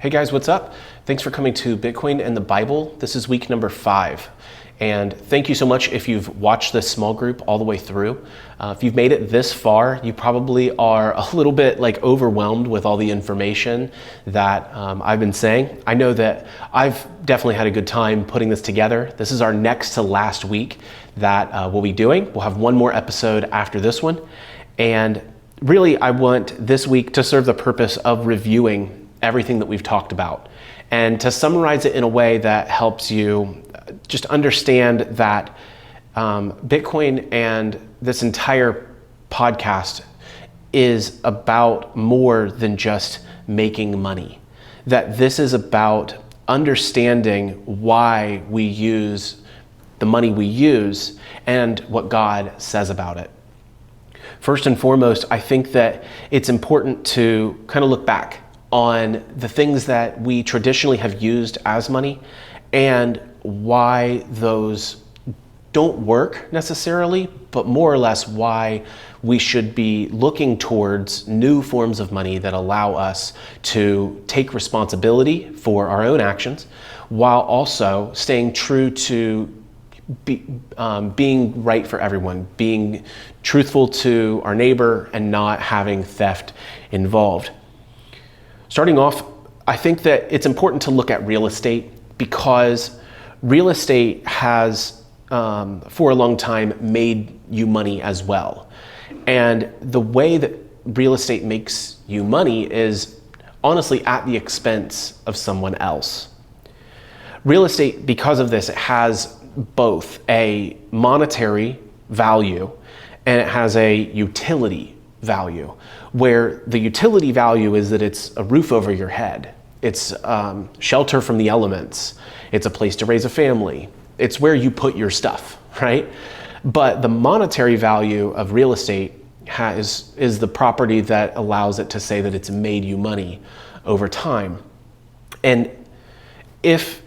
Hey guys, what's up? Thanks for coming to Bitcoin and the Bible. This is week number 5. And thank you so much if you've watched this small group all the way through. If you've made it this far, you probably are a little bit overwhelmed with all the information that I've been saying. I know that I've definitely had a good time putting this together. This is our next to last week that we'll be doing. We'll have one more episode after this one. And really, I want this week to serve the purpose of reviewing everything that we've talked about and to summarize it in a way that helps you just understand that Bitcoin and this entire podcast is about more than just making money. That this is about understanding why we use the money we use and what God says about it. First and foremost, I think that it's important to kind of look back on the things that we traditionally have used as money and why those don't work necessarily, but more or less why we should be looking towards new forms of money that allow us to take responsibility for our own actions while also staying true to being right for everyone, being truthful to our neighbor and not having theft involved. Starting off, I think that it's important to look at real estate because real estate has, for a long time, made you money as well. And the way that real estate makes you money is honestly at the expense of someone else. Real estate, because of this, it has both a monetary value and it has a utility value, where the utility value is that it's a roof over your head. It's shelter from the elements. It's a place to raise a family. It's where you put your stuff, right? But the monetary value of real estate is the property that allows it to say that it's made you money over time. And if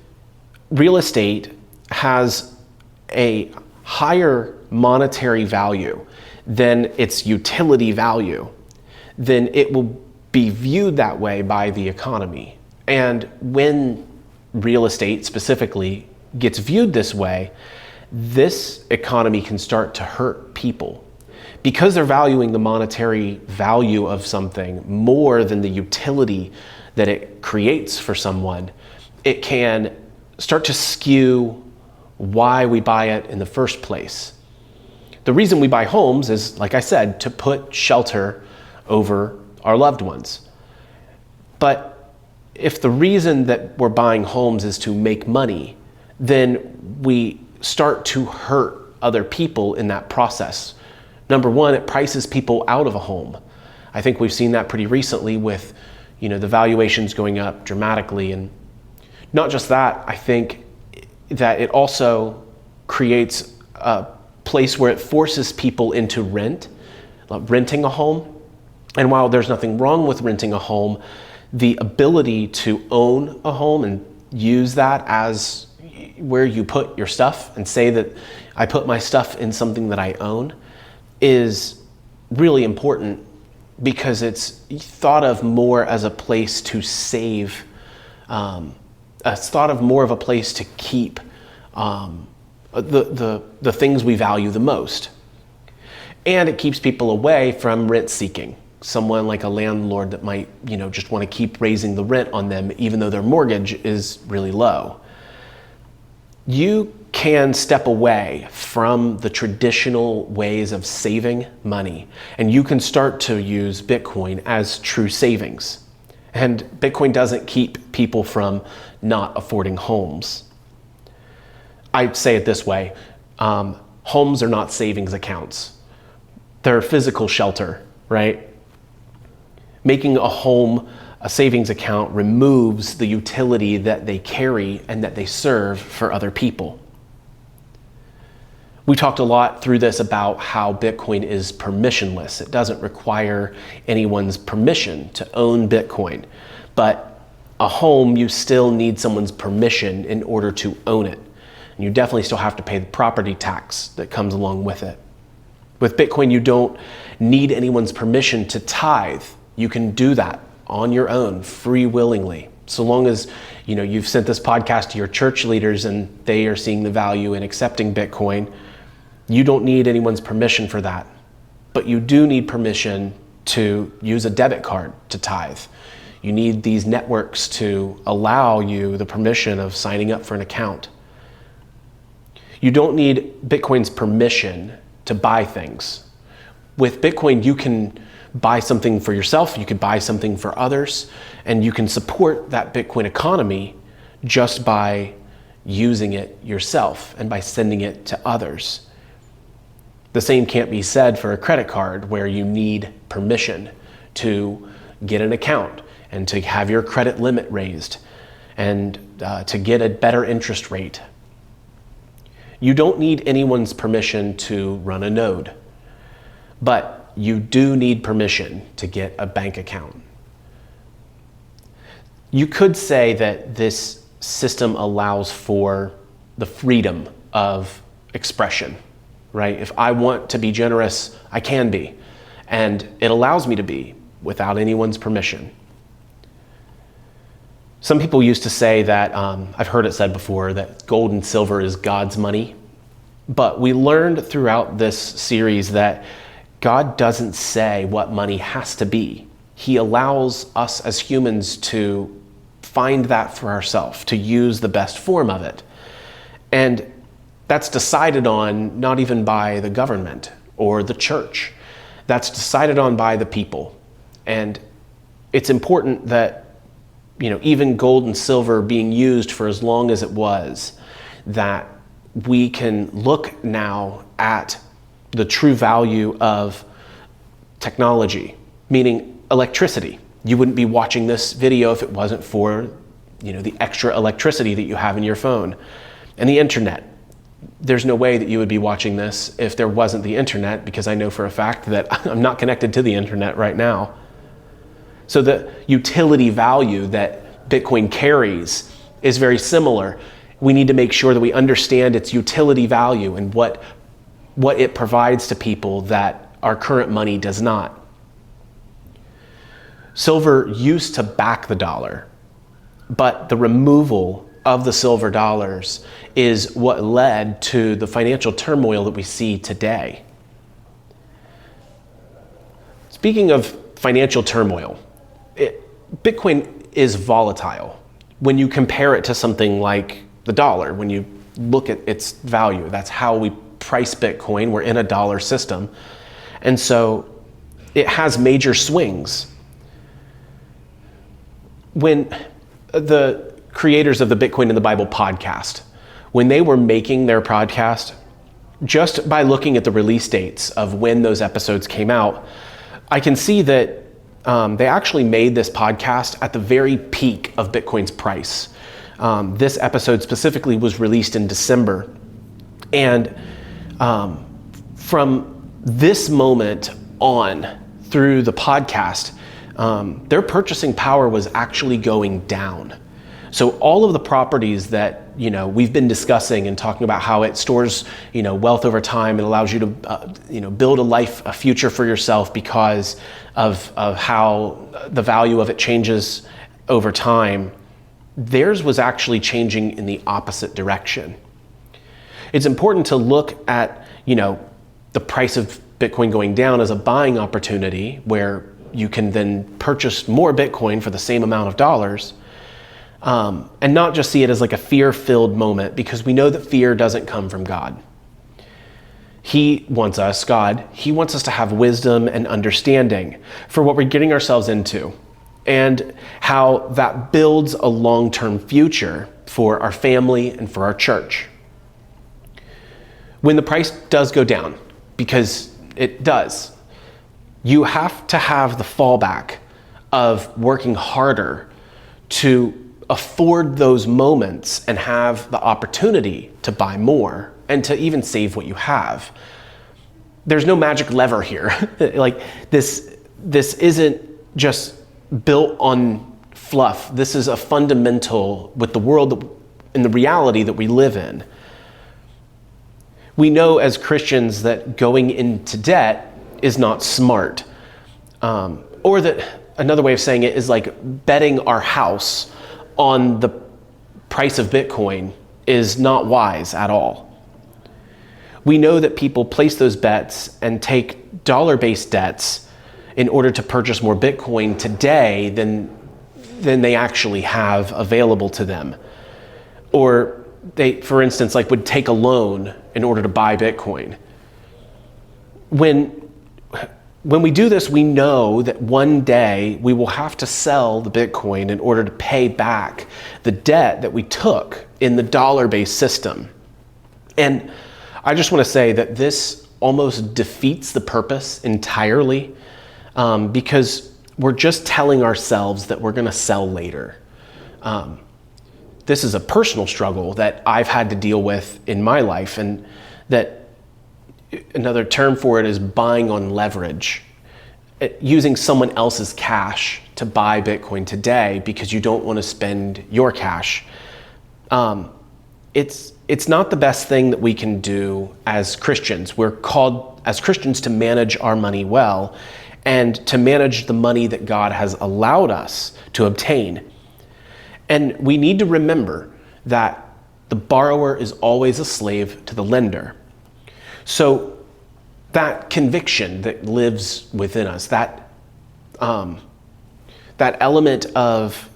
real estate has a higher monetary value than its utility value, then it will be viewed that way by the economy. And when real estate specifically gets viewed this way, this economy can start to hurt people. Because they're valuing the monetary value of something more than the utility that it creates for someone, it can start to skew why we buy it in the first place. The reason we buy homes is, like I said, to put shelter over our loved ones. But if the reason that we're buying homes is to make money, then we start to hurt other people in that process. Number one, it prices people out of a home. I think we've seen that pretty recently with, the valuations going up dramatically. And not just that, I think that it also creates a place where it forces people into renting a home. And while there's nothing wrong with renting a home, the ability to own a home and use that as where you put your stuff and say that I put my stuff in something that I own is really important because it's thought of more as a place to save, it's thought of more of a place to keep the things we value the most. And it keeps people away from rent seeking. Someone like a landlord that might, just want to keep raising the rent on them even though their mortgage is really low. You can step away from the traditional ways of saving money and you can start to use Bitcoin as true savings. And Bitcoin doesn't keep people from not affording homes. I say it this way, homes are not savings accounts. They're physical shelter, right? Making a home a savings account removes the utility that they carry and that they serve for other people. We talked a lot through this about how Bitcoin is permissionless. It doesn't require anyone's permission to own Bitcoin. But a home, you still need someone's permission in order to own it. And you definitely still have to pay the property tax that comes along with it. With Bitcoin, you don't need anyone's permission to tithe. You can do that on your own, free willingly. So long as you've sent this podcast to your church leaders and they are seeing the value in accepting Bitcoin, you don't need anyone's permission for that. But you do need permission to use a debit card to tithe. You need these networks to allow you the permission of signing up for an account. You don't need Bitcoin's permission to buy things. With Bitcoin, you can buy something for yourself, you can buy something for others, and you can support that Bitcoin economy just by using it yourself and by sending it to others. The same can't be said for a credit card, where you need permission to get an account and to have your credit limit raised and to get a better interest rate. You don't need anyone's permission to run a node, but you do need permission to get a bank account. You could say that this system allows for the freedom of expression, right? If I want to be generous, I can be, and it allows me to be without anyone's permission. Some people used to say that, I've heard it said before, that gold and silver is God's money. But we learned throughout this series that God doesn't say what money has to be. He allows us as humans to find that for ourselves, to use the best form of it. And that's decided on not even by the government or the church. That's decided on by the people. And it's important that even gold and silver being used for as long as it was, that we can look now at the true value of technology, meaning electricity. You wouldn't be watching this video if it wasn't for the extra electricity that you have in your phone. And the internet. There's no way that you would be watching this if there wasn't the internet, because I know for a fact that I'm not connected to the internet right now. So the utility value that Bitcoin carries is very similar. We need to make sure that we understand its utility value and what it provides to people that our current money does not. Silver used to back the dollar, but the removal of the silver dollars is what led to the financial turmoil that we see today. Speaking of financial turmoil, Bitcoin is volatile when you compare it to something like the dollar. When you look at its value, that's how we price Bitcoin. We're in a dollar system. And so it has major swings. When the creators of the Bitcoin in the Bible podcast, when they were making their podcast, just by looking at the release dates of when those episodes came out, I can see that they actually made this podcast at the very peak of Bitcoin's price. This episode specifically was released in December. And from this moment on through the podcast, their purchasing power was actually going down. So all of the properties that we've been discussing and talking about how it stores wealth over time, it allows you to build a future for yourself because of how the value of it changes over time. Theirs was actually changing in the opposite direction. It's important to look at the price of Bitcoin going down as a buying opportunity, where you can then purchase more Bitcoin for the same amount of dollars. And not just see it as like a fear-filled moment, because we know that fear doesn't come from God. He wants us to have wisdom and understanding for what we're getting ourselves into, and how that builds a long-term future for our family and for our church. When the price does go down, because it does, you have to have the fallback of working harder to afford those moments and have the opportunity to buy more and to even save what you have. There's no magic lever here. Like this isn't just built on fluff. This is a fundamental with the world and the reality that we live in. We know as Christians that going into debt is not smart. Or that another way of saying it is like betting our house on the price of Bitcoin is not wise at all. We know that people place those bets and take dollar-based debts in order to purchase more Bitcoin today than they actually have available to them. Or they, for instance, like would take a loan in order to buy Bitcoin. When we do this, we know that one day we will have to sell the Bitcoin in order to pay back the debt that we took in the dollar-based system. And I just want to say that this almost defeats the purpose entirely, because we're just telling ourselves that we're going to sell later. This is a personal struggle that I've had to deal with in my life, and that another term for it is buying on leverage, using someone else's cash to buy Bitcoin today because you don't want to spend your cash. It's not the best thing that we can do as Christians. We're called as Christians to manage our money well and to manage the money that God has allowed us to obtain. And we need to remember that the borrower is always a slave to the lender. So that conviction that lives within us, that element of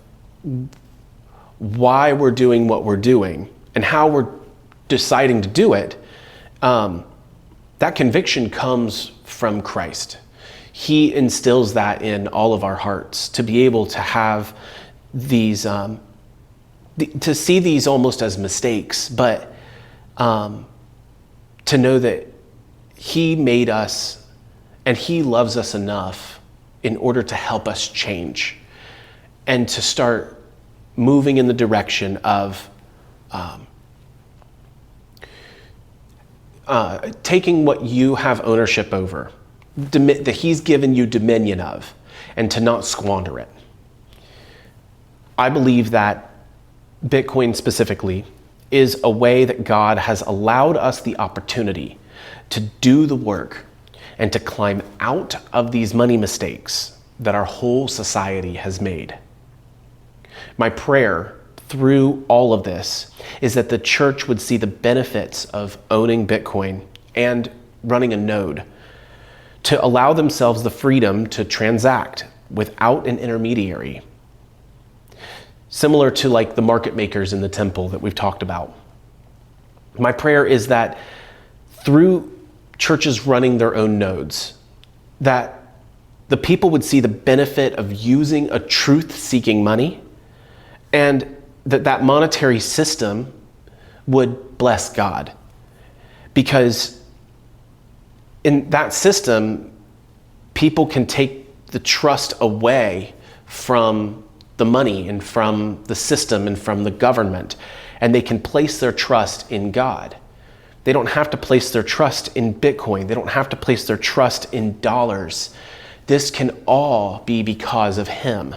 why we're doing what we're doing and how we're deciding to do it, that conviction comes from Christ. He instills that in all of our hearts to be able to have these, to see these almost as mistakes, but to know that He made us and He loves us enough in order to help us change and to start moving in the direction of taking what you have ownership over, that He's given you dominion of, and to not squander it. I believe that Bitcoin specifically is a way that God has allowed us the opportunity to do the work and to climb out of these money mistakes that our whole society has made. My prayer through all of this is that the church would see the benefits of owning Bitcoin and running a node, to allow themselves the freedom to transact without an intermediary, similar to like the market makers in the temple that we've talked about. My prayer is that through churches running their own nodes, that the people would see the benefit of using a truth-seeking money, and that monetary system would bless God. Because in that system, people can take the trust away from the money and from the system and from the government, and they can place their trust in God. They don't have to place their trust in Bitcoin. They don't have to place their trust in dollars. This can all be because of Him.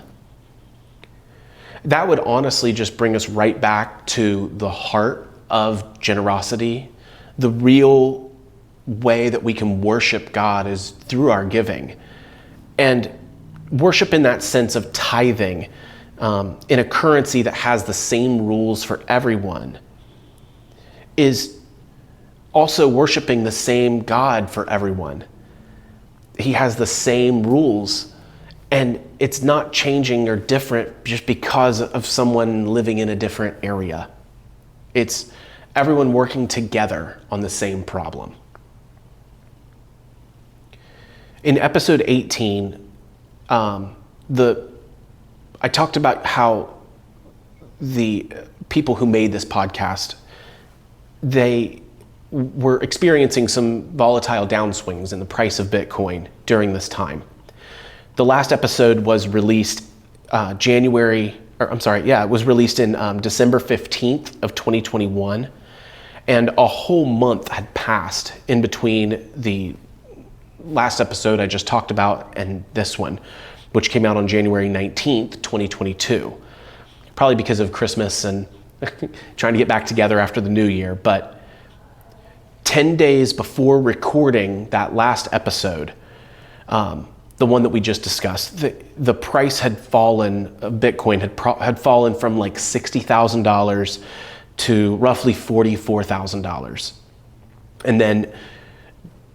That would honestly just bring us right back to the heart of generosity. The real way that we can worship God is through our giving. And worship in that sense of tithing, in a currency that has the same rules for everyone, is also worshiping the same God for everyone. He has the same rules, and it's not changing or different just because of someone living in a different area. It's everyone working together on the same problem. In episode 18, I talked about how the people who made this podcast, they were experiencing some volatile downswings in the price of Bitcoin during this time. The last episode was released it was released in December 15th of 2021. And a whole month had passed in between the last episode I just talked about and this one, which came out on January 19th, 2022. Probably because of Christmas and trying to get back together after the new year. But 10 days before recording that last episode, the one that we just discussed, the price had fallen, Bitcoin had fallen from like $60,000 to roughly $44,000. And then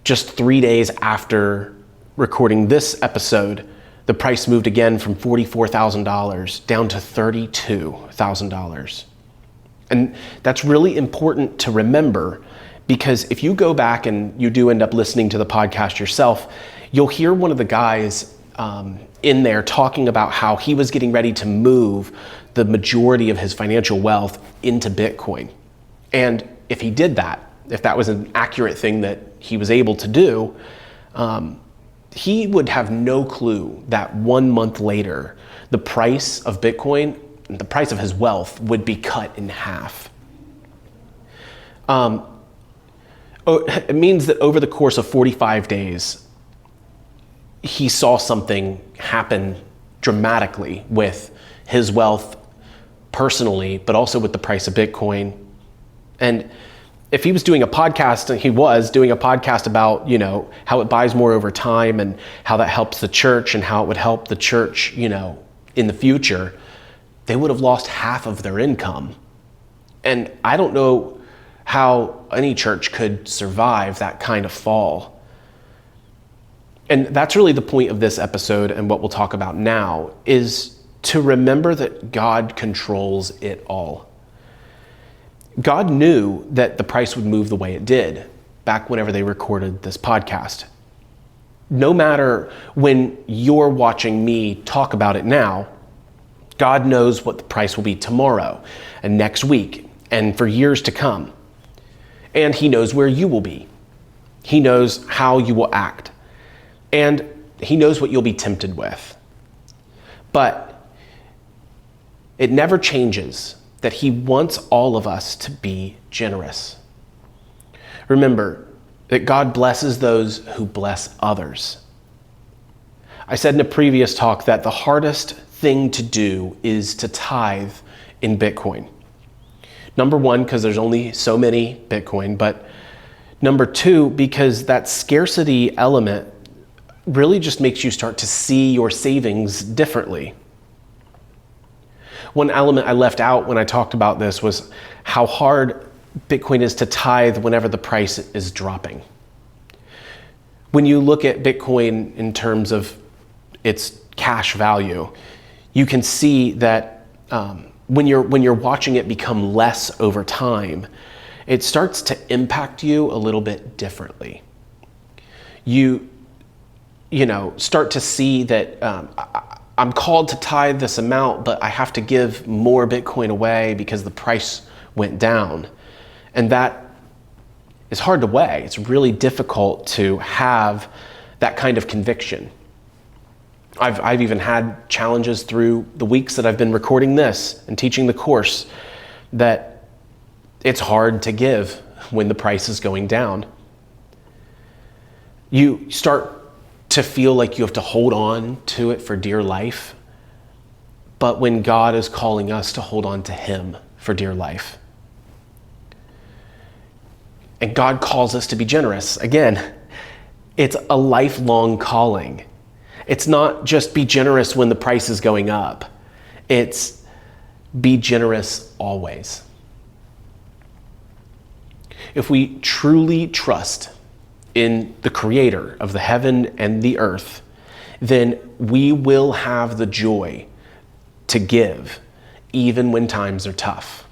just 3 days after recording this episode, the price moved again from $44,000 down to $32,000. And that's really important to remember, because if you go back and you do end up listening to the podcast yourself, you'll hear one of the guys in there talking about how he was getting ready to move the majority of his financial wealth into Bitcoin. And if he did that, if that was an accurate thing that he was able to do, he would have no clue that 1 month later, the price of Bitcoin, the price of his wealth, would be cut in half. It means that over the course of 45 days, he saw something happen dramatically with his wealth personally, but also with the price of Bitcoin. And if he was doing a podcast, and he was doing a podcast about, how it buys more over time and how that helps the church and how it would help the church, in the future, they would have lost half of their income. And I don't know how any church could survive that kind of fall. And that's really the point of this episode, and what we'll talk about now is to remember that God controls it all. God knew that the price would move the way it did back whenever they recorded this podcast. No matter when you're watching me talk about it now, God knows what the price will be tomorrow and next week and for years to come. And he knows where you will be. He knows how you will act. And he knows what you'll be tempted with. But it never changes that he wants all of us to be generous. Remember that God blesses those who bless others. I said in a previous talk that the hardest thing to do is to tithe in Bitcoin. Number one, because there's only so many Bitcoin, but number two, because that scarcity element really just makes you start to see your savings differently. One element I left out when I talked about this was how hard Bitcoin is to tithe whenever the price is dropping. When you look at Bitcoin in terms of its cash value, you can see that when you're watching it become less over time, it starts to impact you a little bit differently. You start to see that I'm called to tithe this amount, but I have to give more Bitcoin away because the price went down. And that is hard to weigh. It's really difficult to have that kind of conviction. I've even had challenges through the weeks that I've been recording this and teaching the course that it's hard to give when the price is going down. You start to feel like you have to hold on to it for dear life. But when God is calling us to hold on to him for dear life. And God calls us to be generous. Again, it's a lifelong calling. It's not just be generous when the price is going up. It's be generous always. If we truly trust in the Creator of the heaven and the earth, then we will have the joy to give even when times are tough.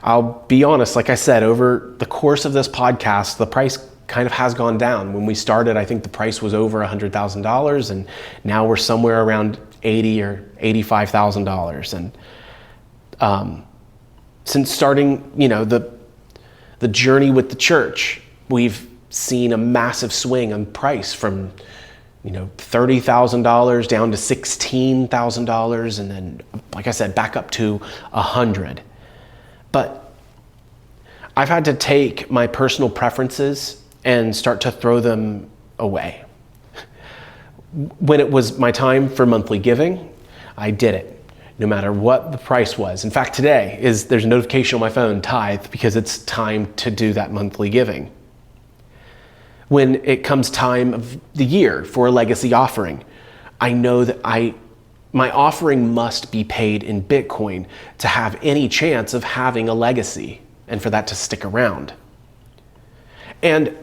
I'll be honest, like I said, over the course of this podcast, the price kind of has gone down. When we started, I think the price was over $100,000, and now we're somewhere around $80,000 or $85,000. And since starting, the journey with the church, we've seen a massive swing on price from $30,000 down to $16,000, and then, like I said, back up to $100,000. But I've had to take my personal preferences and start to throw them away. When it was my time for monthly giving, I did it, no matter what the price was. In fact, today there's a notification on my phone, tithe, because it's time to do that monthly giving. When it comes time of the year for a legacy offering, I know that my offering must be paid in Bitcoin to have any chance of having a legacy and for that to stick around. And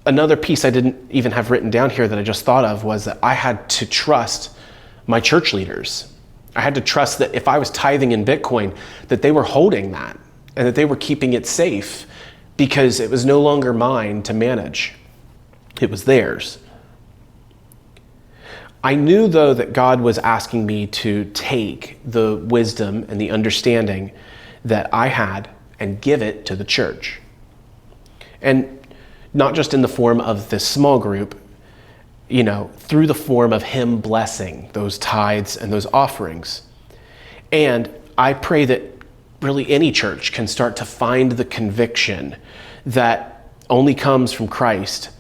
another piece I didn't even have written down here that I just thought of was that I had to trust my church leaders. I had to trust that if I was tithing in Bitcoin, that they were holding that and that they were keeping it safe because it was no longer mine to manage. It was theirs. I knew, though, that God was asking me to take the wisdom and the understanding that I had and give it to the church. And not just in the form of this small group, through the form of Him blessing those tithes and those offerings. And I pray that really any church can start to find the conviction that only comes from Christ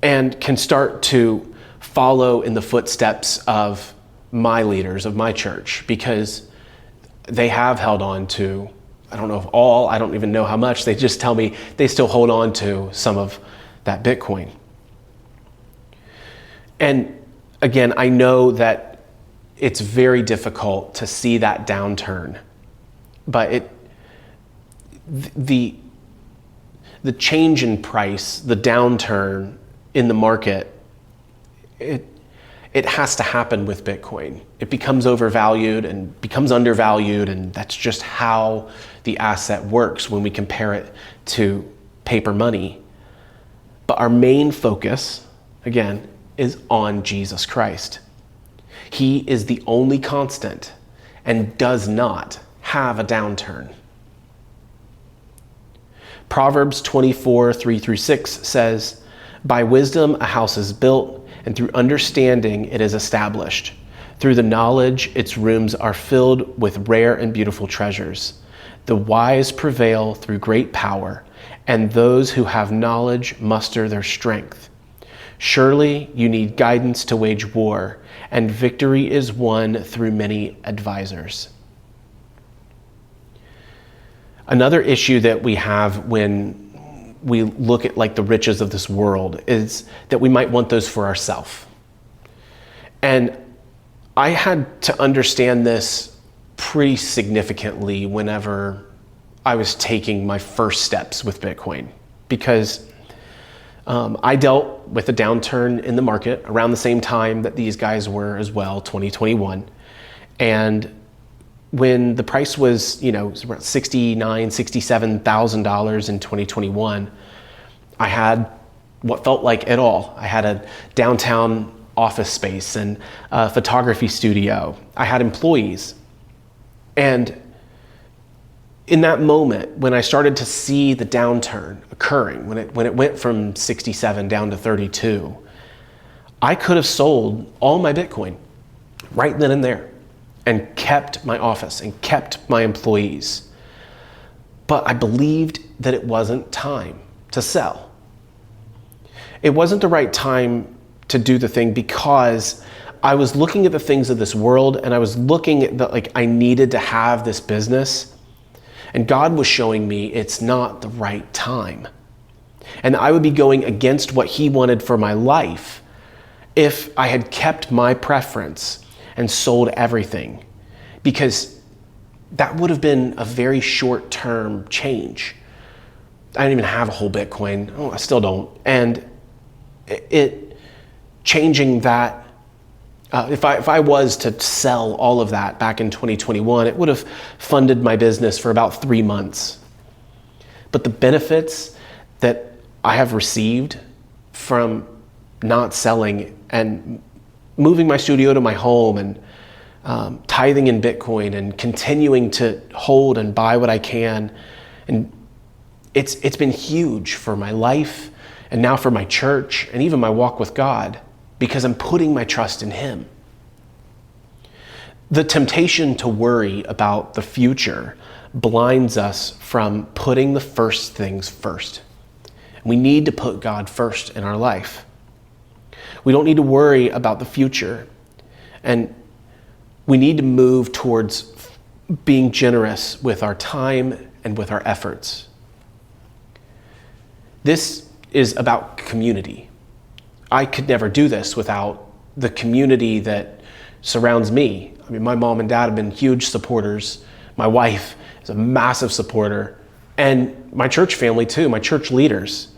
and can start to follow in the footsteps of my leaders of my church, because they have held on to, I don't know if all, I don't even know how much, they just tell me they still hold on to some of that Bitcoin. And again, I know that it's very difficult to see that downturn, but the change in price, the downturn in the market, it has to happen with Bitcoin. It becomes overvalued and becomes undervalued, and that's just how the asset works when we compare it to paper money. But our main focus, again, is on Jesus Christ. He is the only constant and does not have a downturn. Proverbs 24, 3-6 says, "By wisdom a house is built, and through understanding it is established. Through the knowledge its rooms are filled with rare and beautiful treasures. The wise prevail through great power, and those who have knowledge muster their strength. Surely you need guidance to wage war, and victory is won through many advisors." Another issue that we have when we look at the riches of this world is that we might want those for ourselves. And I had to understand this pretty significantly whenever I was taking my first steps with Bitcoin, because I dealt with a downturn in the market around the same time that these guys were as well, 2021. And when the price was, around $69,000, $67,000 in 2021, I had what felt like it all. I had a downtown office space and a photography studio. I had employees. And in that moment, when I started to see the downturn occurring, when it went from 67 down to 32, I could have sold all my Bitcoin right then and there and kept my office and kept my employees. But I believed that it wasn't time to sell. It wasn't the right time to do the thing because I was looking at the things of this world, and I was looking at I needed to have this business. And God was showing me it's not the right time. And I would be going against what He wanted for my life if I had kept my preference and sold everything, because that would have been a very short-term change. I didn't even have a whole Bitcoin. Oh, I still don't. And it changing that, if I was to sell all of that back in 2021, it would have funded my business for about 3 months. But the benefits that I have received from not selling and moving my studio to my home and tithing in Bitcoin and continuing to hold and buy what I can, and it's been huge for my life and now for my church and even my walk with God, because I'm putting my trust in Him. The temptation to worry about the future blinds us from putting the first things first. We need to put God first in our life. We don't need to worry about the future, and we need to move towards being generous with our time and with our efforts. This is about community. I could never do this without the community that surrounds me. I mean, my mom and dad have been huge supporters. My wife is a massive supporter. And my church family too, my church leaders.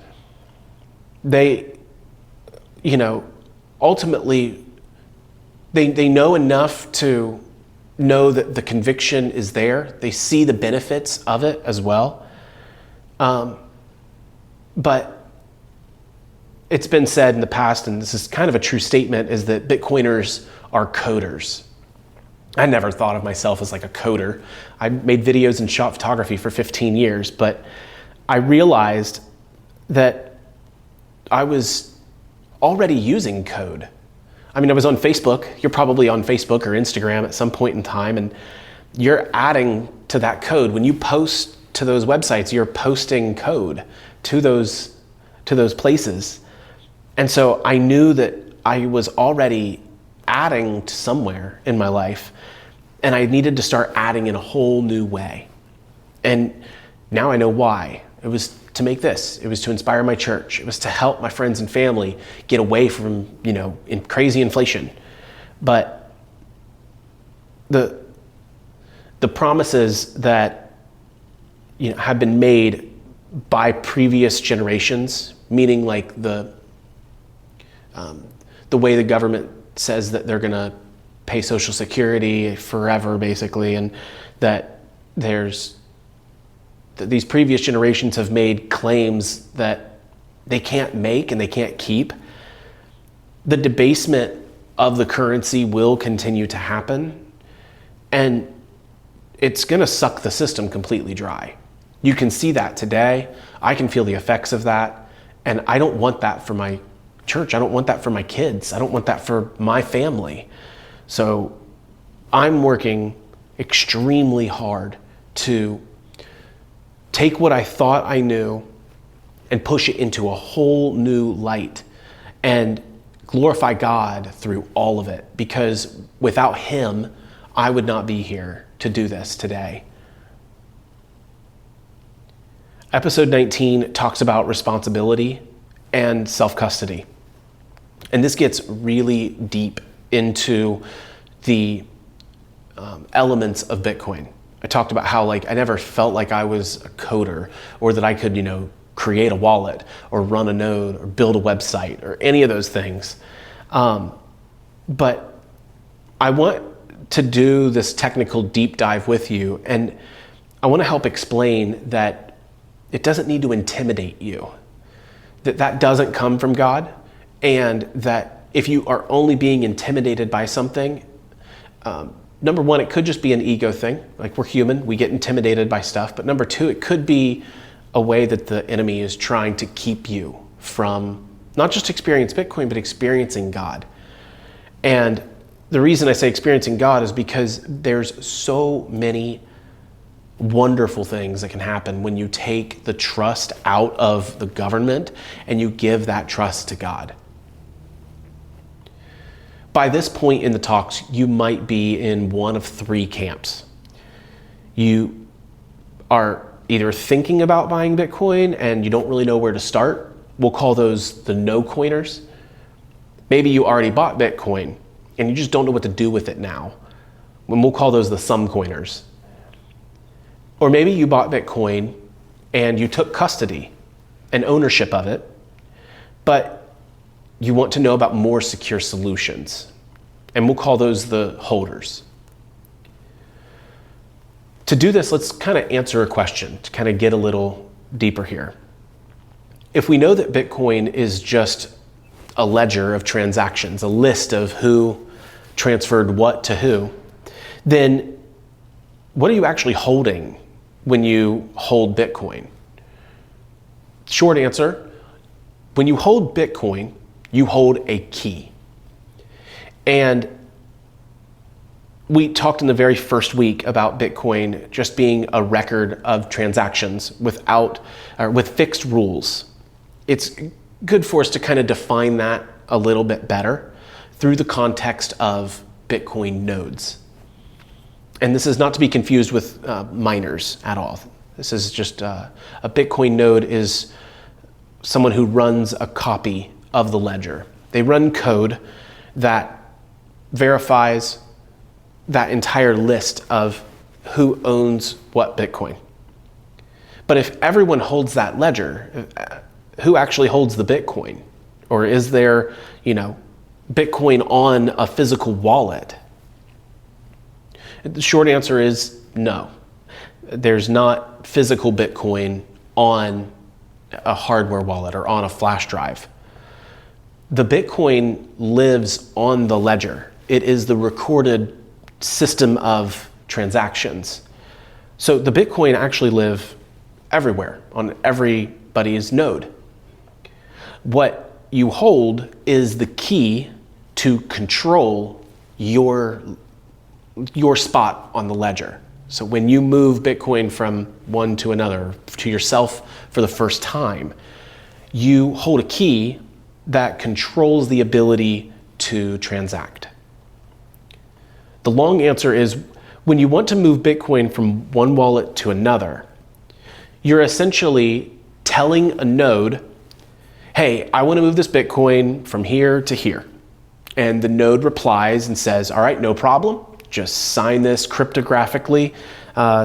They, ultimately, they know enough to know that the conviction is there. They see the benefits of it as well. But it's been said in the past, and this is kind of a true statement, is that Bitcoiners are coders. I never thought of myself as like a coder. I made videos and shot photography for 15 years, but I realized that I was already using code. I mean, I was on Facebook. You're probably on Facebook or Instagram at some point in time, and you're adding to that code. When you post to those websites, you're posting code to those places. And so I knew that I was already adding to somewhere in my life, and I needed to start adding in a whole new way. And now I know why. It was to make this. It was to inspire my church. It was to help my friends and family get away from, in crazy inflation. But the promises that have been made by previous generations, meaning like the way the government says that they're going to pay Social Security forever, basically, and that these previous generations have made claims that they can't make and they can't keep. The debasement of the currency will continue to happen, and it's going to suck the system completely dry. You can see that today. I can feel the effects of that, and I don't want that for my church. I don't want that for my kids. I don't want that for my family. So I'm working extremely hard to take what I thought I knew and push it into a whole new light and glorify God through all of it, because without Him, I would not be here to do this today. Episode 19 talks about responsibility and self-custody. And this gets really deep into the elements of Bitcoin. I talked about how I never felt like I was a coder, or that I could, create a wallet or run a node or build a website or any of those things. But I want to do this technical deep dive with you, and I want to help explain that it doesn't need to intimidate you, that doesn't come from God, and that if you are only being intimidated by something, number one, it could just be an ego thing. Like, we're human, we get intimidated by stuff. But number two, it could be a way that the enemy is trying to keep you from not just experience Bitcoin, but experiencing God. And the reason I say experiencing God is because there's so many wonderful things that can happen when you take the trust out of the government and you give that trust to God. By this point in the talks, you might be in one of three camps. You are either thinking about buying Bitcoin and you don't really know where to start. We'll call those the no-coiners. Maybe you already bought Bitcoin and you just don't know what to do with it now. And we'll call those the some-coiners. Or maybe you bought Bitcoin and you took custody and ownership of it, but you want to know about more secure solutions. And we'll call those the holders. To do this, let's kind of answer a question to kind of get a little deeper here. If we know that Bitcoin is just a ledger of transactions, a list of who transferred what to who, then what are you actually holding when you hold Bitcoin? Short answer, when you hold Bitcoin, you hold a key. And we talked in the very first week about Bitcoin just being a record of transactions with fixed rules. It's good for us to kind of define that a little bit better through the context of Bitcoin nodes. And this is not to be confused with miners at all. This is just a Bitcoin node is someone who runs a copy of the ledger. They run code that verifies that entire list of who owns what Bitcoin. But if everyone holds that ledger, who actually holds the Bitcoin? Or is there, Bitcoin on a physical wallet? The short answer is no. There's not physical Bitcoin on a hardware wallet or on a flash drive. The Bitcoin lives on the ledger. It is the recorded system of transactions. So the Bitcoin actually live everywhere on everybody's node. What you hold is the key to control your spot on the ledger. So when you move Bitcoin from one to another, to yourself for the first time, you hold a key that controls the ability to transact. The long answer is, when you want to move Bitcoin from one wallet to another, you're essentially telling a node, hey, I want to move this Bitcoin from here to here. And the node replies and says, all right, no problem. Just sign this cryptographically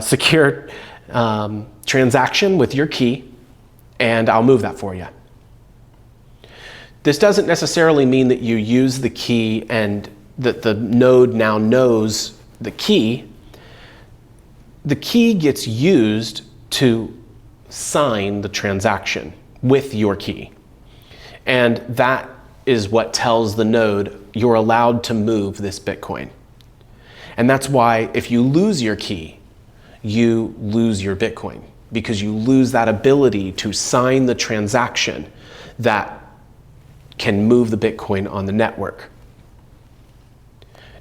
secure transaction with your key, and I'll move that for you. This doesn't necessarily mean that you use the key and that the node now knows the key. The key gets used to sign the transaction with your key. And that is what tells the node you're allowed to move this Bitcoin. And that's why if you lose your key, you lose your Bitcoin, because you lose that ability to sign the transaction that can move the Bitcoin on the network.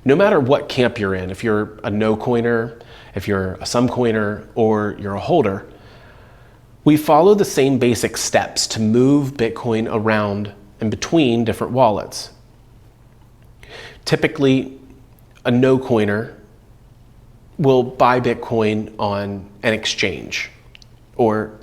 No matter what camp you're in, if you're a no-coiner, if you're a some-coiner, or you're a holder, we follow the same basic steps to move Bitcoin around and between different wallets. Typically, a no-coiner will buy Bitcoin on an exchange or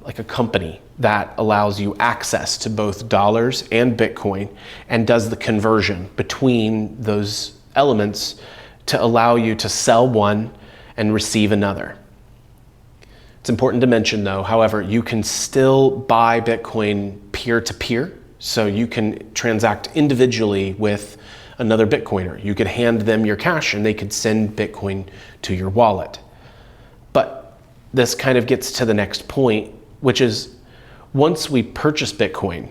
like a company that allows you access to both dollars and Bitcoin and does the conversion between those elements to allow you to sell one and receive another. It's important to mention though, however, you can still buy Bitcoin peer-to-peer, so you can transact individually with another Bitcoiner. You could hand them your cash and they could send Bitcoin to your wallet. But this kind of gets to the next point, which is once we purchase Bitcoin,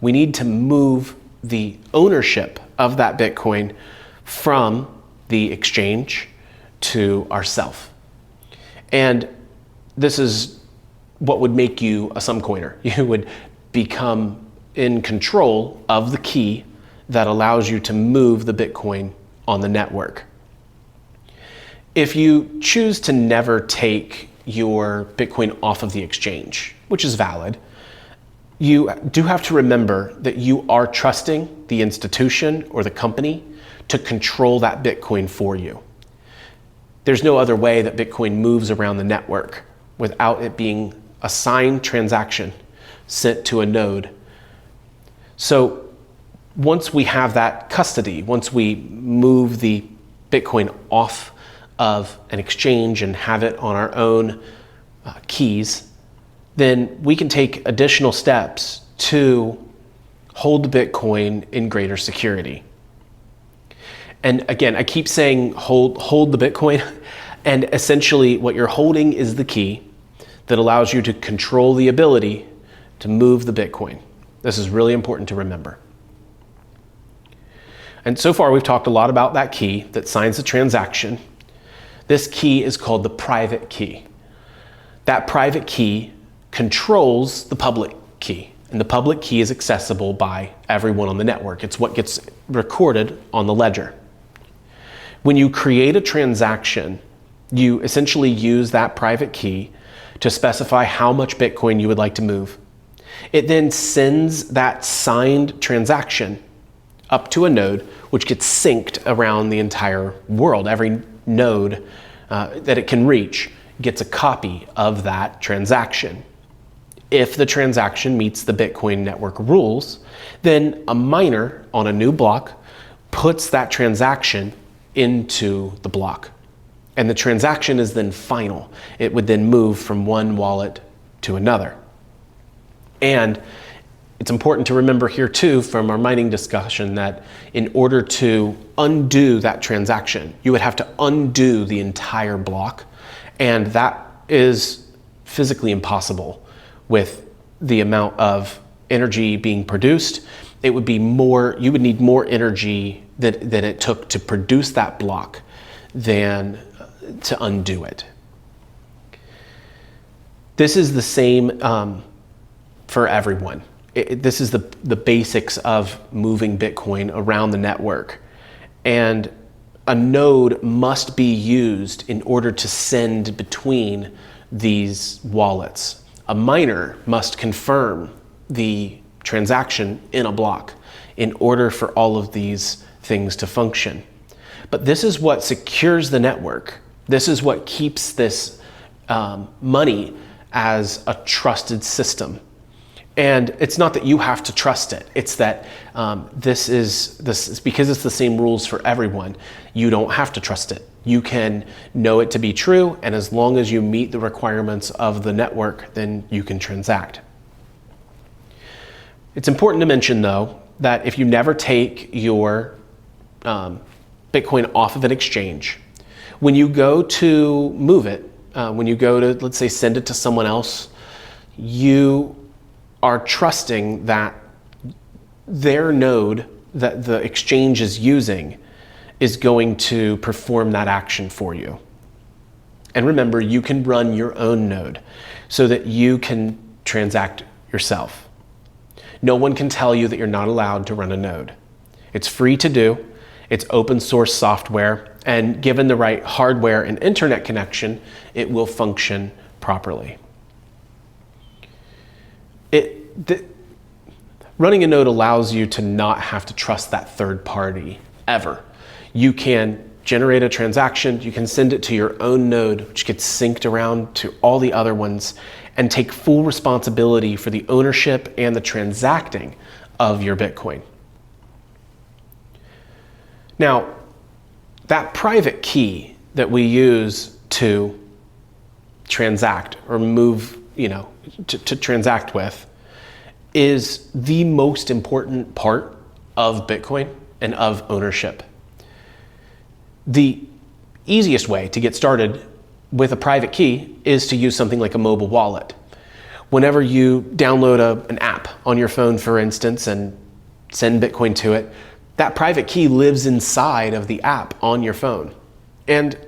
we need to move the ownership of that Bitcoin from the exchange to ourself. And this is what would make you a some coiner. You would become in control of the key that allows you to move the Bitcoin on the network. If you choose to never take your Bitcoin off of the exchange, which is valid, you do have to remember that you are trusting the institution or the company to control that Bitcoin for you. There's no other way that Bitcoin moves around the network without it being a signed transaction sent to a node. So once we have that custody, once we move the Bitcoin off of an exchange and have it on our own keys, then we can take additional steps to hold the Bitcoin in greater security. And again, I keep saying hold the Bitcoin, and essentially what you're holding is the key that allows you to control the ability to move the Bitcoin. This is really important to remember. And so far we've talked a lot about that key that signs the transaction. This key is called the private key. That private key controls the public key, and the public key is accessible by everyone on the network. It's what gets recorded on the ledger. When you create a transaction, you essentially use that private key to specify how much Bitcoin you would like to move. It then sends that signed transaction up to a node, which gets synced around the entire world. Every node that it can reach gets a copy of that transaction. If the transaction meets the Bitcoin network rules, then a miner on a new block puts that transaction into the block. And the transaction is then final. It would then move from one wallet to another. And it's important to remember here too, from our mining discussion, that in order to undo that transaction, you would have to undo the entire block. And that is physically impossible with the amount of energy being produced. It would be more, you would need more energy than it took to produce that block than to undo it. This is the same for everyone. This is the basics of moving Bitcoin around the network. And a node must be used in order to send between these wallets. A miner must confirm the transaction in a block in order for all of these things to function. But this is what secures the network. This is what keeps this money as a trusted system. And it's not that you have to trust it. It's that this is because it's the same rules for everyone. You don't have to trust it. You can know it to be true, and as long as you meet the requirements of the network, then you can transact. It's important to mention, though, that if you never take your Bitcoin off of an exchange, when you go to move it, when you go to, let's say, send it to someone else, you are trusting that their node that the exchange is using is going to perform that action for you. And remember, you can run your own node so that you can transact yourself. No one can tell you that you're not allowed to run a node. It's free to do, it's open source software, and given the right hardware and internet connection, it will function properly. Running a node allows you to not have to trust that third party ever. You can generate a transaction, you can send it to your own node, which gets synced around to all the other ones, and take full responsibility for the ownership and the transacting of your Bitcoin. Now, that private key that we use to transact or move, to transact with, is the most important part of Bitcoin and of ownership. The easiest way to get started with a private key is to use something like a mobile wallet. Whenever you download an app on your phone, for instance, and send Bitcoin to it, that private key lives inside of the app on your phone. And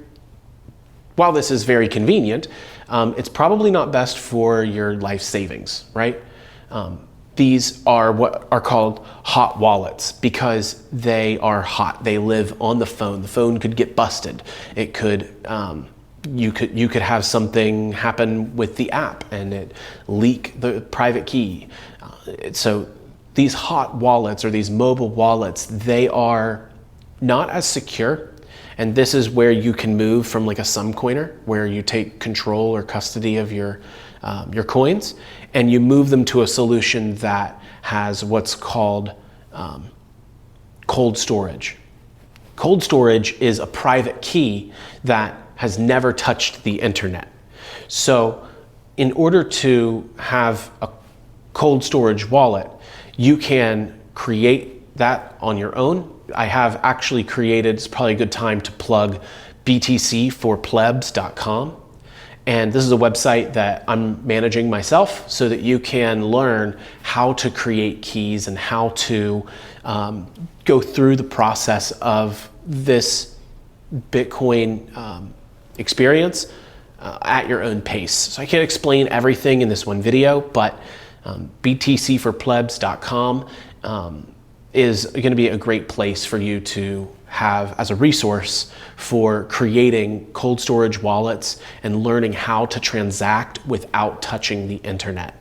while this is very convenient, it's probably not best for your life savings, right? These are what are called hot wallets because they are hot. They live on the phone. The phone could get busted. It could, you could have something happen with the app and it leak the private key. So these hot wallets or these mobile wallets, they are not as secure. And this is where you can move from like a Sumcoiner, where you take control or custody of your coins, and you move them to a solution that has what's called cold storage. Cold storage is a private key that has never touched the internet. So in order to have a cold storage wallet, you can create that on your own. I have actually created, it's probably a good time to plug btcforplebs.com. And this is a website that I'm managing myself so that you can learn how to create keys and how to go through the process of this Bitcoin experience at your own pace. So I can't explain everything in this one video, but btcforplebs.com is going to be a great place for you to have as a resource for creating cold storage wallets and learning how to transact without touching the internet,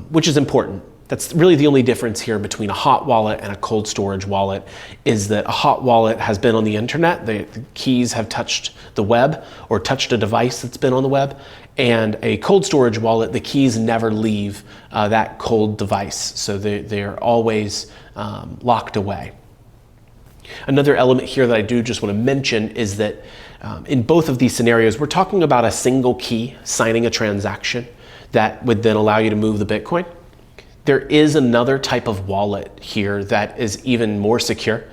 which is important That's really the only difference here between a hot wallet and a cold storage wallet, is that a hot wallet has been on the internet, the keys have touched the web or touched a device that's been on the web, and a cold storage wallet, the keys never leave that cold device, so they're always locked away. Another element here that I do just want to mention is that in both of these scenarios, we're talking about a single key signing a transaction that would then allow you to move the Bitcoin. There is another type of wallet here that is even more secure,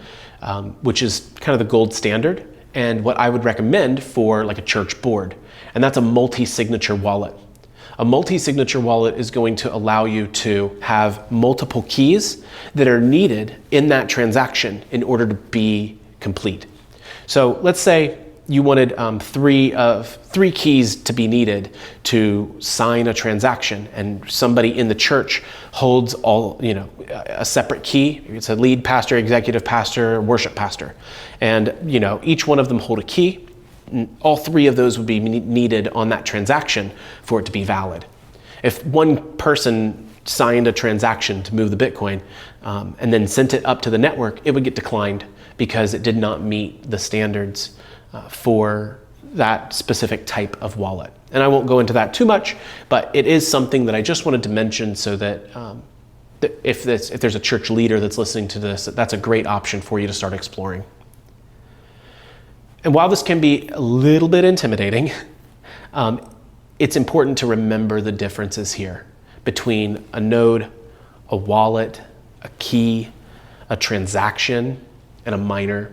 which is kind of the gold standard, and what I would recommend for like a church board, and that's a multi-signature wallet. A multi-signature wallet is going to allow you to have multiple keys that are needed in that transaction in order to be complete. So let's say you wanted three keys to be needed to sign a transaction, and somebody in the church holds a separate key. It's a lead pastor, executive pastor, worship pastor, and each one of them hold a key. All three of those would be needed on that transaction for it to be valid. If one person signed a transaction to move the Bitcoin and then sent it up to the network, it would get declined because it did not meet the standards for that specific type of wallet. And I won't go into that too much, but it is something that I just wanted to mention so that if there's a church leader that's listening to this, that's a great option for you to start exploring. And while this can be a little bit intimidating, it's important to remember the differences here between a node, a wallet, a key, a transaction, and a miner.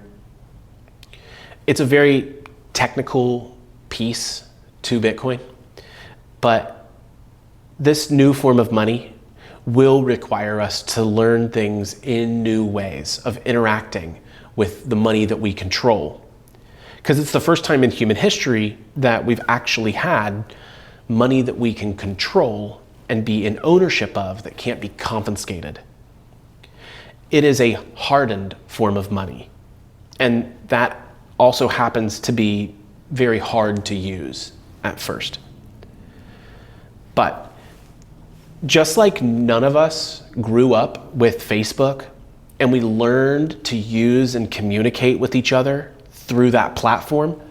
It's a very technical piece to Bitcoin, but this new form of money will require us to learn things in new ways of interacting with the money that we control. Because it's the first time in human history that we've actually had money that we can control and be in ownership of that can't be confiscated. It is a hardened form of money, and that also happens to be very hard to use at first. But just like none of us grew up with Facebook and we learned to use and communicate with each other through that platform,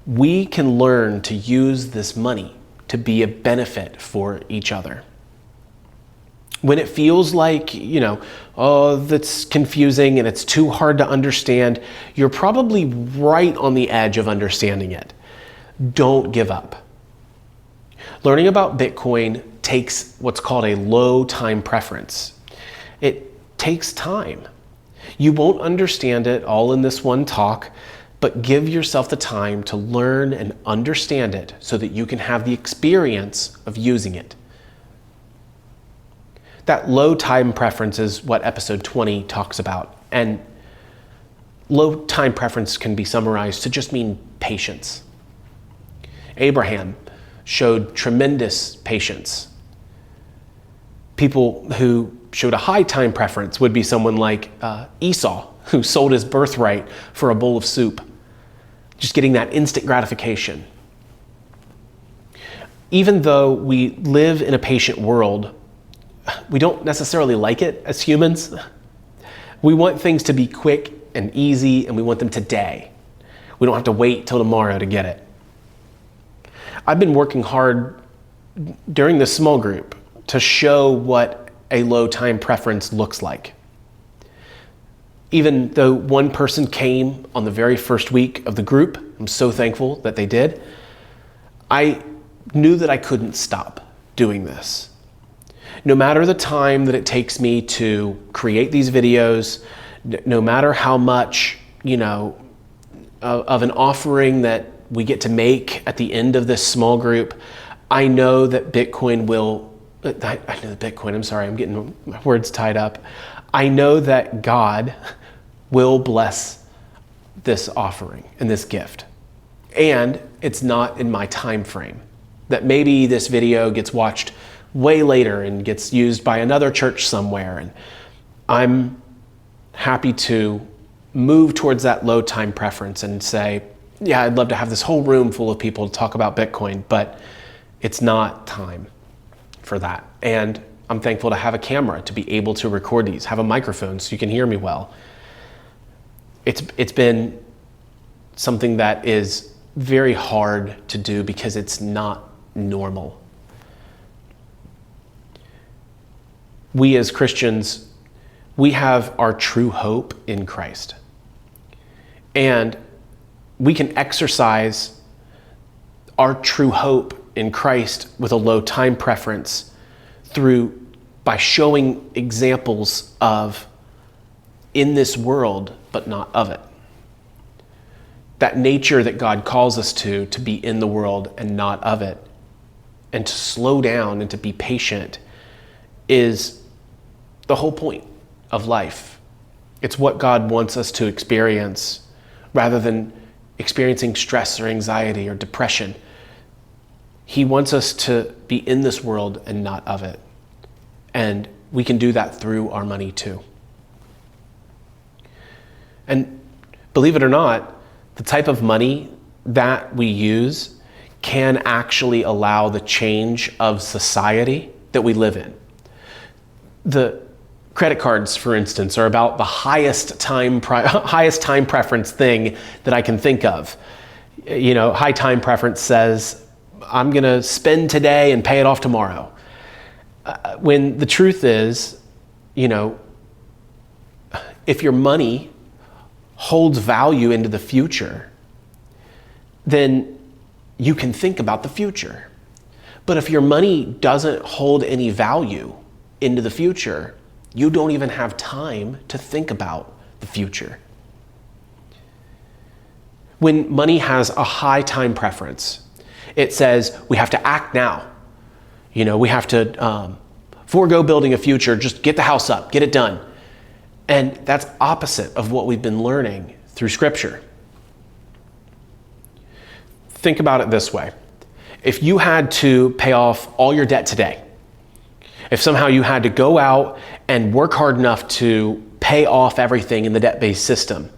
we can learn to use this money to be a benefit for each other. When it feels like, that's confusing and it's too hard to understand, you're probably right on the edge of understanding it. Don't give up. Learning about Bitcoin takes what's called a low time preference. It takes time. You won't understand it all in this one talk, but give yourself the time to learn and understand it so that you can have the experience of using it. That low time preference is what episode 20 talks about. And low time preference can be summarized to just mean patience. Abraham showed tremendous patience. People who showed a high time preference would be someone like Esau, who sold his birthright for a bowl of soup, just getting that instant gratification. Even though we live in a patient world, we don't necessarily like it as humans. We want things to be quick and easy, and we want them today. We don't have to wait till tomorrow to get it. I've been working hard during this small group to show what a low time preference looks like. Even though one person came on the very first week of the group, I'm so thankful that they did, I knew that I couldn't stop doing this. No matter the time that it takes me to create these videos, no matter how much, of an offering that we get to make at the end of this small group, I know that Bitcoin will, I'm getting my words tied up. I know that God will bless this offering and this gift. And it's not in my time frame. That maybe this video gets watched way later and gets used by another church somewhere. And I'm happy to move towards that low time preference and say, yeah, I'd love to have this whole room full of people to talk about Bitcoin, but it's not time for that. And I'm thankful to have a camera to be able to record these, have a microphone so you can hear me well. It's been something that is very hard to do because it's not normal. We as Christians, we have our true hope in Christ. And we can exercise our true hope in Christ with a low time preference by showing examples of in this world, but not of it. That nature that God calls us to be in the world and not of it, and to slow down and to be patient is the whole point of life. It's what God wants us to experience rather than experiencing stress or anxiety or depression. He wants us to be in this world and not of it. And we can do that through our money too. And believe it or not, the type of money that we use can actually allow the change of society that we live in. The credit cards, for instance, are about the highest time preference thing that I can think of. High time preference says, I'm going to spend today and pay it off tomorrow. When the truth is, if your money holds value into the future, then you can think about the future. But if your money doesn't hold any value into the future, you don't even have time to think about the future. When money has a high time preference, it says we have to act now. We have to forego building a future, just get the house up, get it done. And that's opposite of what we've been learning through Scripture. Think about it this way. If you had to pay off all your debt today, if somehow you had to go out and work hard enough to pay off everything in the debt-based system,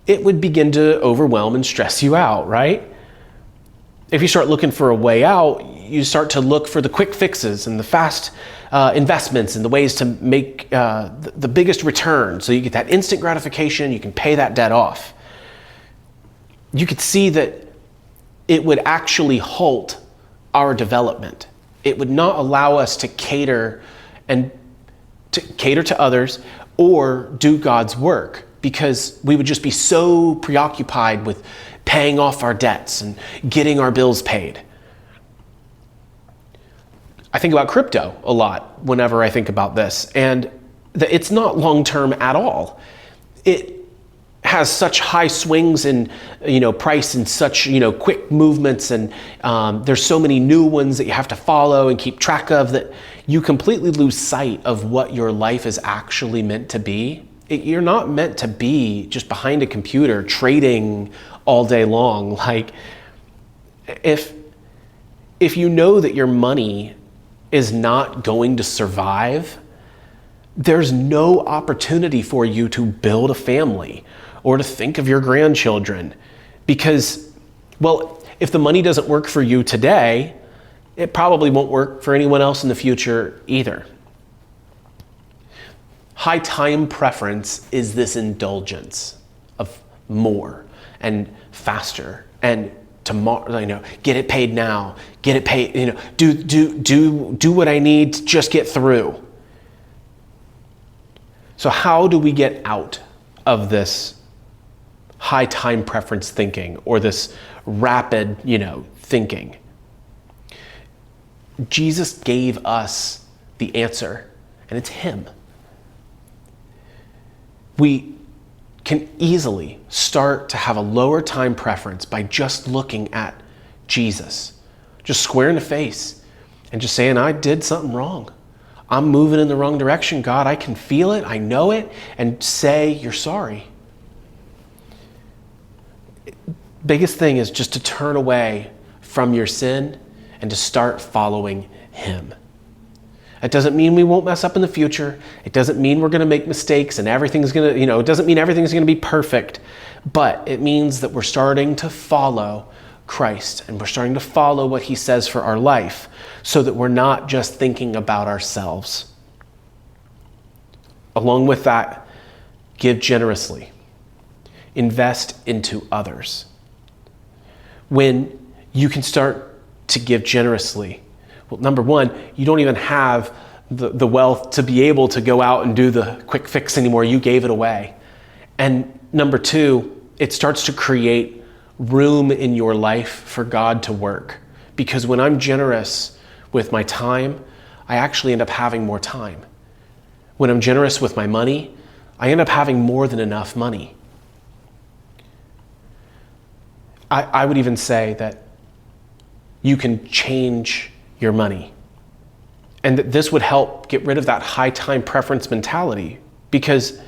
it would begin to overwhelm and stress you out, right? If you start looking for a way out, you start to look for the quick fixes and the fast investments and the ways to make the biggest return so you get that instant gratification, you can pay that debt off. You could see that it would actually halt our development. It would not allow us to cater to others or do God's work, because we would just be so preoccupied with paying off our debts and getting our bills paid. I think about crypto a lot whenever I think about this, and it's not long-term at all. It has such high swings in price and such quick movements, and there's so many new ones that you have to follow and keep track of that you completely lose sight of what your life is actually meant to be. You're not meant to be just behind a computer trading all day long. Like, if you know that your money is not going to survive, there's no opportunity for you to build a family or to think of your grandchildren, because, if the money doesn't work for you today, it probably won't work for anyone else in the future either. High time preference is this indulgence of more and faster and tomorrow, get it paid now, get it paid, do what I need to just get through. So how do we get out of this high time preference thinking or this rapid, thinking? Jesus gave us the answer, and it's Him. We can easily start to have a lower time preference by just looking at Jesus, just square in the face and just saying, I did something wrong. I'm moving in the wrong direction, God. I can feel it. I know it. And say, you're sorry. Biggest thing is just to turn away from your sin and to start following Him. It doesn't mean we won't mess up in the future. It doesn't mean we're going to make mistakes and everything's going to, it doesn't mean everything's going to be perfect, but it means that we're starting to follow Christ and we're starting to follow what he says for our life so that we're not just thinking about ourselves. Along with that, give generously. Invest into others. When you can start to give generously, well, number one, you don't even have the wealth to be able to go out and do the quick fix anymore. You gave it away. And number two, it starts to create room in your life for God to work. Because when I'm generous with my time, I actually end up having more time. When I'm generous with my money, I end up having more than enough money. I would even say that you can change your money. And that this would help get rid of that high time preference mentality. Because,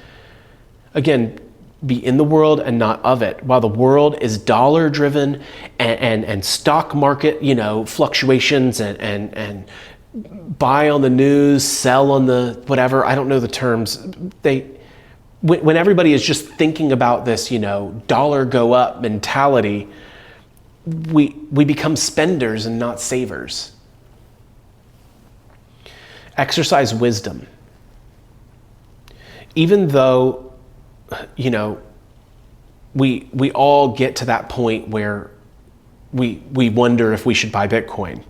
again, be in the world and not of it. While the world is dollar driven and stock market, fluctuations and buy on the news, sell on the whatever, I don't know the terms. When everybody is just thinking about this, dollar go up mentality, we become spenders and not savers. Exercise wisdom. Even though, we all get to that point where we wonder if we should buy Bitcoin.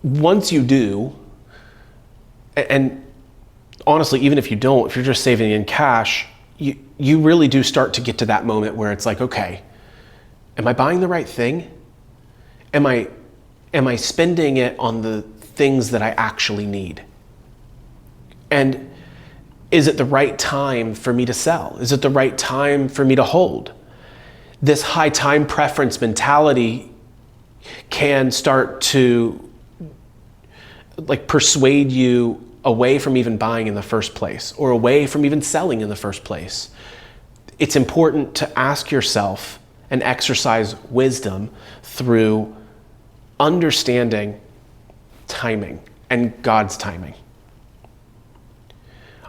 Once you do, and honestly, even if you don't, if you're just saving in cash, you really do start to get to that moment where it's like, okay, am I buying the right thing? Am I spending it on the things that I actually need? And is it the right time for me to sell? Is it the right time for me to hold? This high time preference mentality can start to persuade you away from even buying in the first place or away from even selling in the first place. It's important to ask yourself and exercise wisdom through understanding timing and God's timing.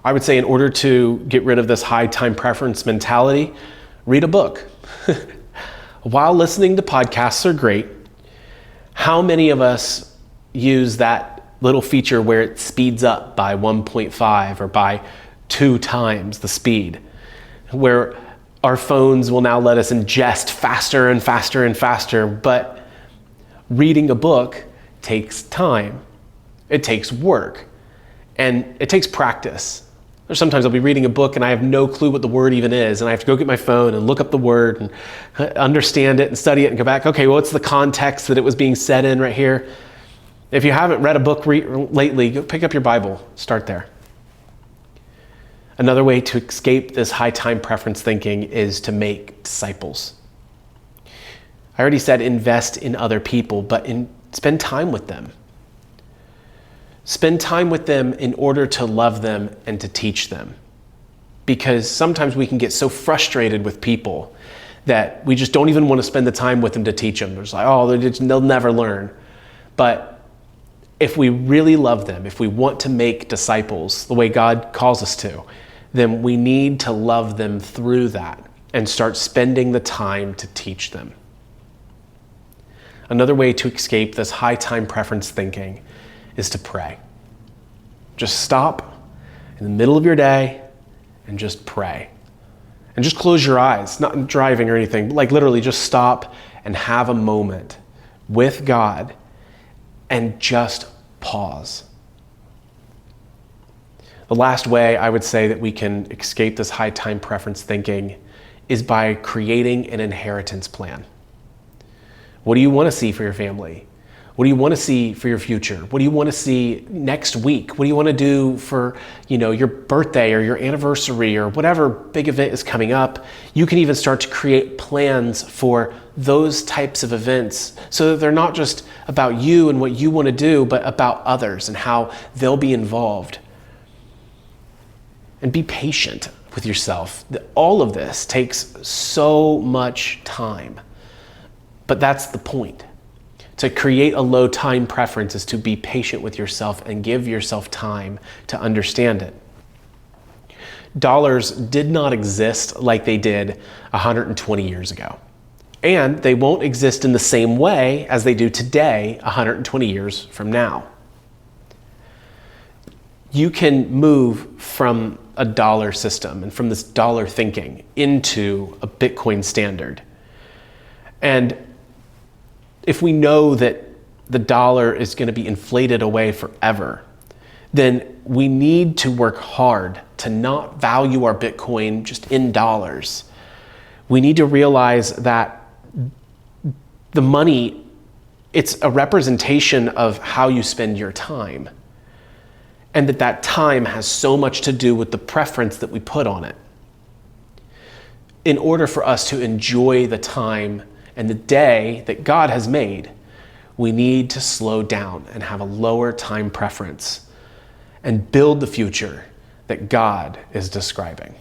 I would say in order to get rid of this high time preference mentality, read a book. While listening to podcasts are great, how many of us use that little feature where it speeds up by 1.5 or by 2 times the speed, where our phones will now let us ingest faster and faster and faster, but reading a book takes time, it takes work, and it takes practice. Or sometimes I'll be reading a book and I have no clue what the word even is, and I have to go get my phone and look up the word and understand it and study it and go back, okay, well, what's the context that it was being said in right here? If you haven't read a book lately, go pick up your Bible, start there. Another way to escape this high time preference thinking is to make disciples. I already said invest in other people, but spend time with them. Spend time with them in order to love them and to teach them. Because sometimes we can get so frustrated with people that we just don't even want to spend the time with them to teach them. There's like, they'll never learn. But if we really love them, if we want to make disciples the way God calls us to, then we need to love them through that and start spending the time to teach them. Another way to escape this high time preference thinking is to pray. Just stop in the middle of your day and just pray. And just close your eyes, not driving or anything, but literally just stop and have a moment with God and just pause. The last way I would say that we can escape this high time preference thinking is by creating an inheritance plan. What do you want to see for your family? What do you want to see for your future? What do you want to see next week? What do you want to do for, your birthday or your anniversary or whatever big event is coming up? You can even start to create plans for those types of events so that they're not just about you and what you want to do, but about others and how they'll be involved. And be patient with yourself. All of this takes so much time, but that's the point. To create a low time preference is to be patient with yourself and give yourself time to understand it. Dollars did not exist like they did 120 years ago. And they won't exist in the same way as they do today, 120 years from now. You can move from a dollar system and from this dollar thinking into a Bitcoin standard. And if we know that the dollar is going to be inflated away forever, then we need to work hard to not value our Bitcoin just in dollars. We need to realize that the money, it's a representation of how you spend your time. And that time has so much to do with the preference that we put on it. In order for us to enjoy the time and the day that God has made, we need to slow down and have a lower time preference and build the future that God is describing.